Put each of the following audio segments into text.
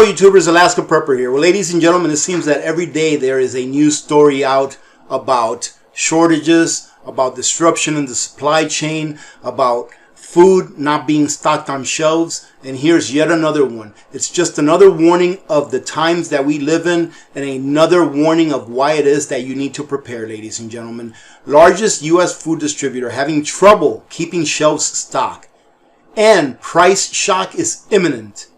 Hello YouTubers, Alaska Prepper here. Well, ladies and gentlemen, it seems that every day there is a new story out about shortages, about disruption in the supply chain, about food not being stocked on shelves, and here's yet another one. It's just another warning of the times that we live in and another warning of why it is that you need to prepare, ladies and gentlemen. Largest U.S. food distributor having trouble keeping shelves stocked, and price shock is imminent.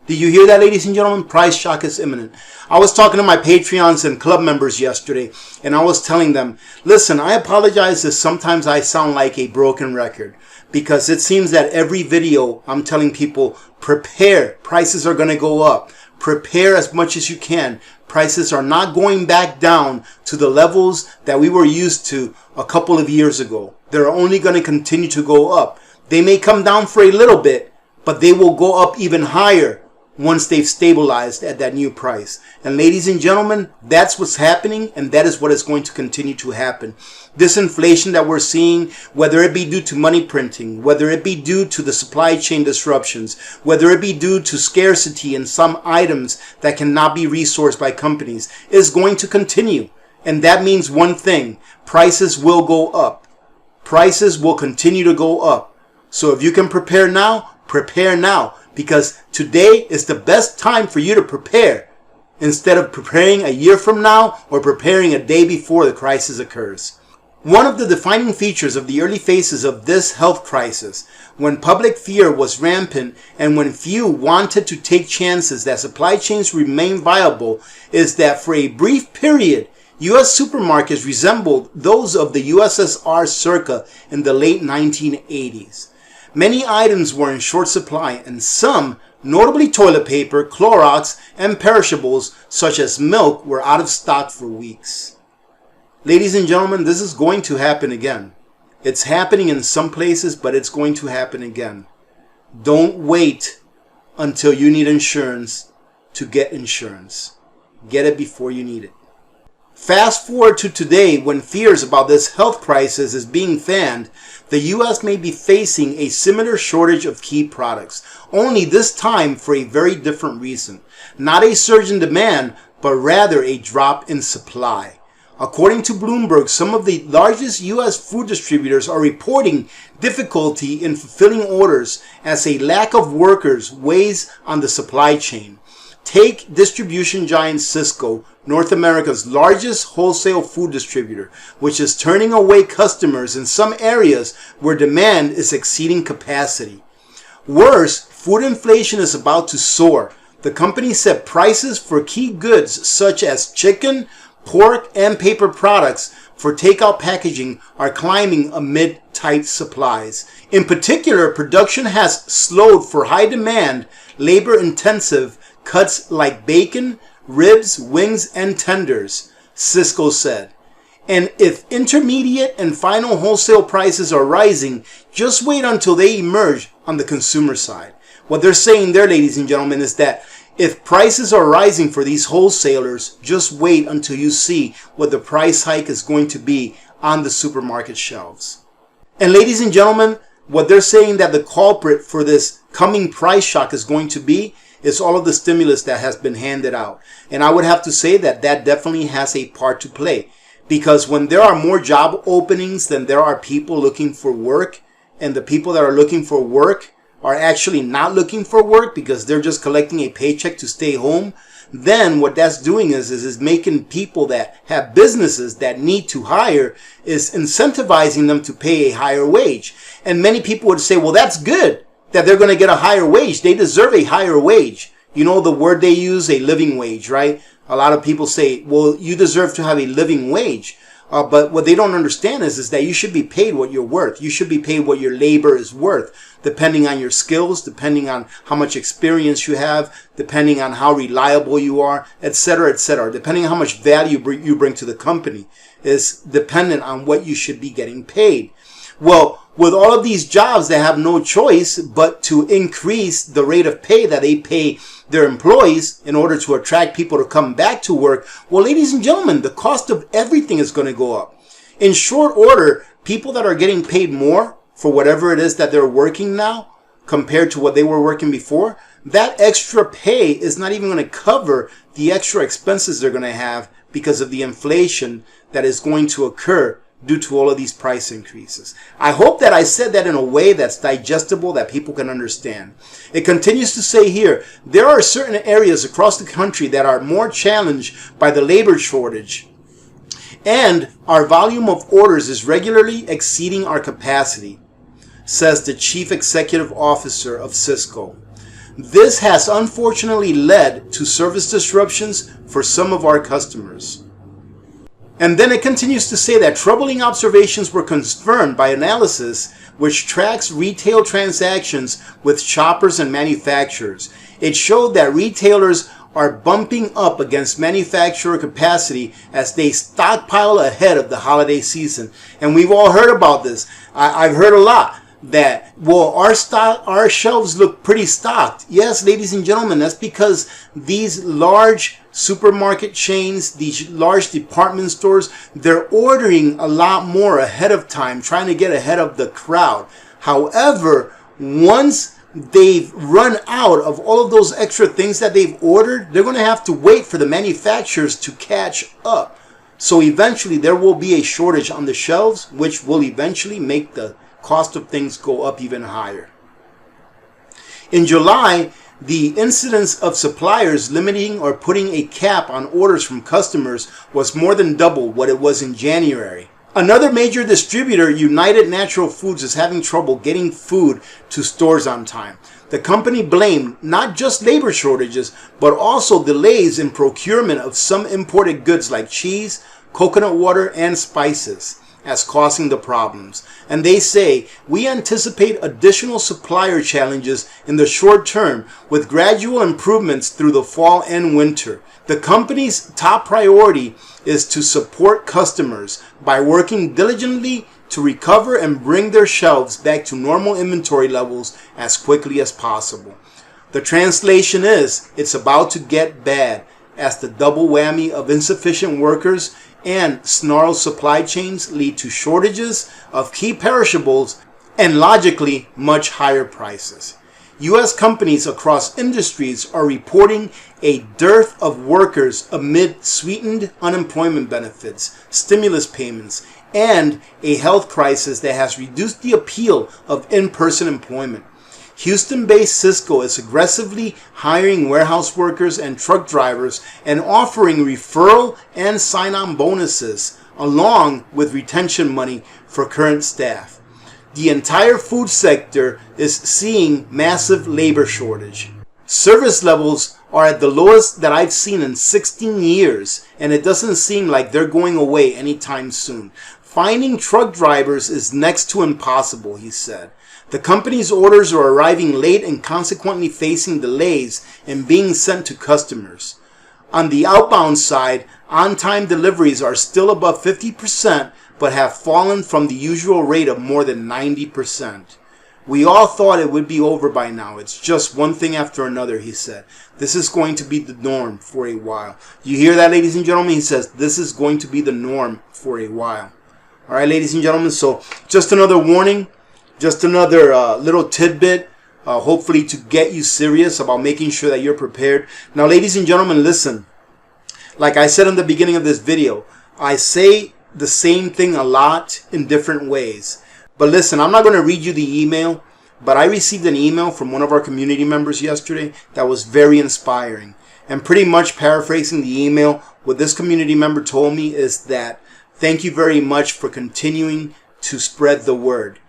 Did you hear that, ladies and gentlemen? Price shock is imminent. I was talking to my Patreons and club members yesterday, and I was telling them, listen, I apologize if sometimes I sound like a broken record, because it seems that every video I'm telling people, prepare. Prices are going to go up. Prepare as much as you can. Prices are not going back down to the levels that we were used to a couple of years ago. They're only going to continue to go up. They may come down for a little bit, but they will go up even higher once they've stabilized at that new price. And ladies and gentlemen, that's what's happening, and that is what is going to continue to happen. This inflation that we're seeing, whether it be due to money printing, whether it be due to the supply chain disruptions, whether it be due to scarcity in some items that cannot be resourced by companies, is going to continue. And that means one thing: prices will go up. Prices will continue to go up. So if you can prepare now, prepare now. Because today is the best time for you to prepare, instead of preparing a year from now or preparing a day before the crisis occurs. One of the defining features of the early phases of this health crisis, when public fear was rampant and when few wanted to take chances that supply chains remain viable, is that for a brief period, U.S. supermarkets resembled those of the USSR circa in the late 1980s. Many items were in short supply, and some, notably toilet paper, Clorox, and perishables such as milk, were out of stock for weeks. Ladies and gentlemen, this is going to happen again. It's happening in some places, but it's going to happen again. Don't wait until you need insurance to get insurance. Get it before you need it. Fast forward to today, when fears about this health crisis is being fanned, the U.S. may be facing a similar shortage of key products, only this time for a very different reason. Not a surge in demand, but rather a drop in supply. According to Bloomberg, some of the largest U.S. food distributors are reporting difficulty in fulfilling orders as a lack of workers weighs on the supply chain. Take distribution giant Sysco, North America's largest wholesale food distributor, which is turning away customers in some areas where demand is exceeding capacity. Worse, food inflation is about to soar. The company said prices for key goods such as chicken, pork, and paper products for takeout packaging are climbing amid tight supplies. In particular, production has slowed for high demand, labor-intensive cuts like bacon, ribs, wings, and tenders, Sysco said. And if intermediate and final wholesale prices are rising, just wait until they emerge on the consumer side. What they're saying there, ladies and gentlemen, is that if prices are rising for these wholesalers, just wait until you see what the price hike is going to be on the supermarket shelves. And ladies and gentlemen, what they're saying that the culprit for this coming price shock is going to be is all of the stimulus that has been handed out. And I would have to say that that definitely has a part to play. Because when there are more job openings than there are people looking for work, and the people that are looking for work are actually not looking for work because they're just collecting a paycheck to stay home, then what that's doing is making people that have businesses that need to hire, is incentivizing them to pay a higher wage. And many people would say, well, that's good that they're going to get a higher wage. They deserve a higher wage. You know the word they use, a living wage, right? A lot of people say, well, you deserve to have a living wage. But what they don't understand is that you should be paid what you're worth. You should be paid what your labor is worth, depending on your skills, depending on how much experience you have, depending on how reliable you are, etc., etc. Depending on how much value you bring to the company is dependent on what you should be getting paid. Well, with all of these jobs, they have no choice but to increase the rate of pay that they pay their employees in order to attract people to come back to work. Well, ladies and gentlemen, the cost of everything is going to go up. In short order, people that are getting paid more for whatever it is that they're working now compared to what they were working before, that extra pay is not even going to cover the extra expenses they're going to have because of the inflation that is going to occur due to all of these price increases. I hope that I said that in a way that's digestible, that people can understand. It continues to say here, there are certain areas across the country that are more challenged by the labor shortage, and our volume of orders is regularly exceeding our capacity, says the Chief Executive Officer of Cisco. This has unfortunately led to service disruptions for some of our customers. And then it continues to say that troubling observations were confirmed by analysis which tracks retail transactions with shoppers and manufacturers. It showed that retailers are bumping up against manufacturer capacity as they stockpile ahead of the holiday season. And we've all heard about this. I've heard a lot that, well, our shelves look pretty stocked. Yes, ladies and gentlemen, that's because these large supermarket chains, these large department stores, they're ordering a lot more ahead of time, trying to get ahead of the crowd. However, once they've run out of all of those extra things that they've ordered, they're going to have to wait for the manufacturers to catch up. So eventually there will be a shortage on the shelves, which will eventually make the cost of things go up even higher. In July, the incidence of suppliers limiting or putting a cap on orders from customers was more than double what it was in January. Another major distributor, United Natural Foods, is having trouble getting food to stores on time. The company blamed not just labor shortages, but also delays in procurement of some imported goods like cheese, coconut water, and spices as causing the problems. And they say, we anticipate additional supplier challenges in the short term with gradual improvements through the fall and winter. The company's top priority is to support customers by working diligently to recover and bring their shelves back to normal inventory levels as quickly as possible. The translation is, it's about to get bad, as the double whammy of insufficient workers and snarled supply chains lead to shortages of key perishables and logically much higher prices. U.S. companies across industries are reporting a dearth of workers amid sweetened unemployment benefits, stimulus payments, and a health crisis that has reduced the appeal of in-person employment. Houston-based Cisco is aggressively hiring warehouse workers and truck drivers and offering referral and sign-on bonuses along with retention money for current staff. The entire food sector is seeing massive labor shortage. Service levels are at the lowest that I've seen in 16 years, and it doesn't seem like they're going away anytime soon. Finding truck drivers is next to impossible, he said. The company's orders are arriving late and consequently facing delays in being sent to customers. On the outbound side, on-time deliveries are still above 50%, but have fallen from the usual rate of more than 90%. We all thought it would be over by now. It's just one thing after another, he said. This is going to be the norm for a while. You hear that, ladies and gentlemen? He says this is going to be the norm for a while. All right, ladies and gentlemen, so just another warning. Just another little tidbit, hopefully to get you serious about making sure that you're prepared. Now, ladies and gentlemen, listen. Like I said in the beginning of this video, I say the same thing a lot in different ways. But listen, I'm not going to read you the email, but I received an email from one of our community members yesterday that was very inspiring. And pretty much paraphrasing the email, what this community member told me is that thank you very much for continuing to spread the word.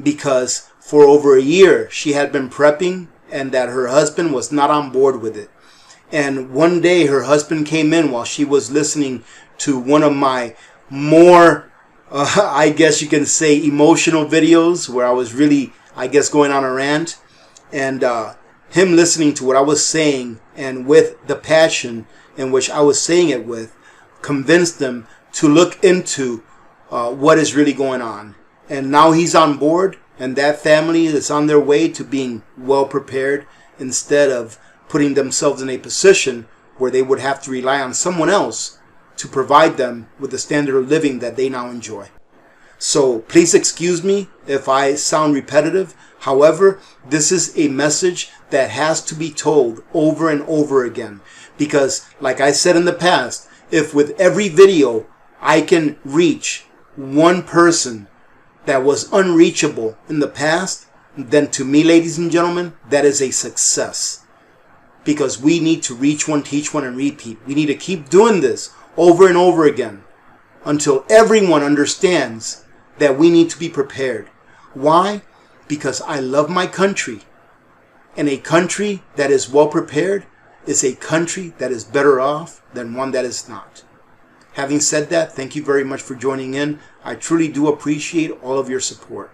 Because for over a year she had been prepping and that her husband was not on board with it. And one day her husband came in while she was listening to one of my more, I guess you can say, emotional videos where I was really, I guess, going on a rant. And him listening to what I was saying and with the passion in which I was saying it with convinced them to look into what is really going on. And now he's on board, and that family is on their way to being well prepared instead of putting themselves in a position where they would have to rely on someone else to provide them with the standard of living that they now enjoy. So please excuse me if I sound repetitive. However, this is a message that has to be told over and over again. Because like I said in the past, if with every video I can reach one person that was unreachable in the past, then to me, ladies and gentlemen, that is a success. Because we need to reach one, teach one, and repeat. We need to keep doing this over and over again until everyone understands that we need to be prepared. Why? Because I love my country. And a country that is well prepared is a country that is better off than one that is not. Having said that, thank you very much for joining in. I truly do appreciate all of your support.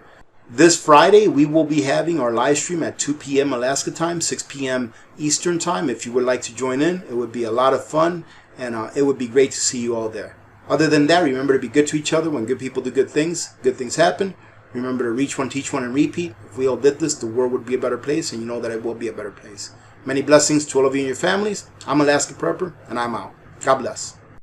This Friday, we will be having our live stream at 2 p.m. Alaska time, 6 p.m. Eastern time. If you would like to join in, it would be a lot of fun, and it would be great to see you all there. Other than that, remember to be good to each other. When good people do good things happen. Remember to reach one, teach one, and repeat. If we all did this, the world would be a better place, and you know that it will be a better place. Many blessings to all of you and your families. I'm Alaska Prepper, and I'm out. God bless.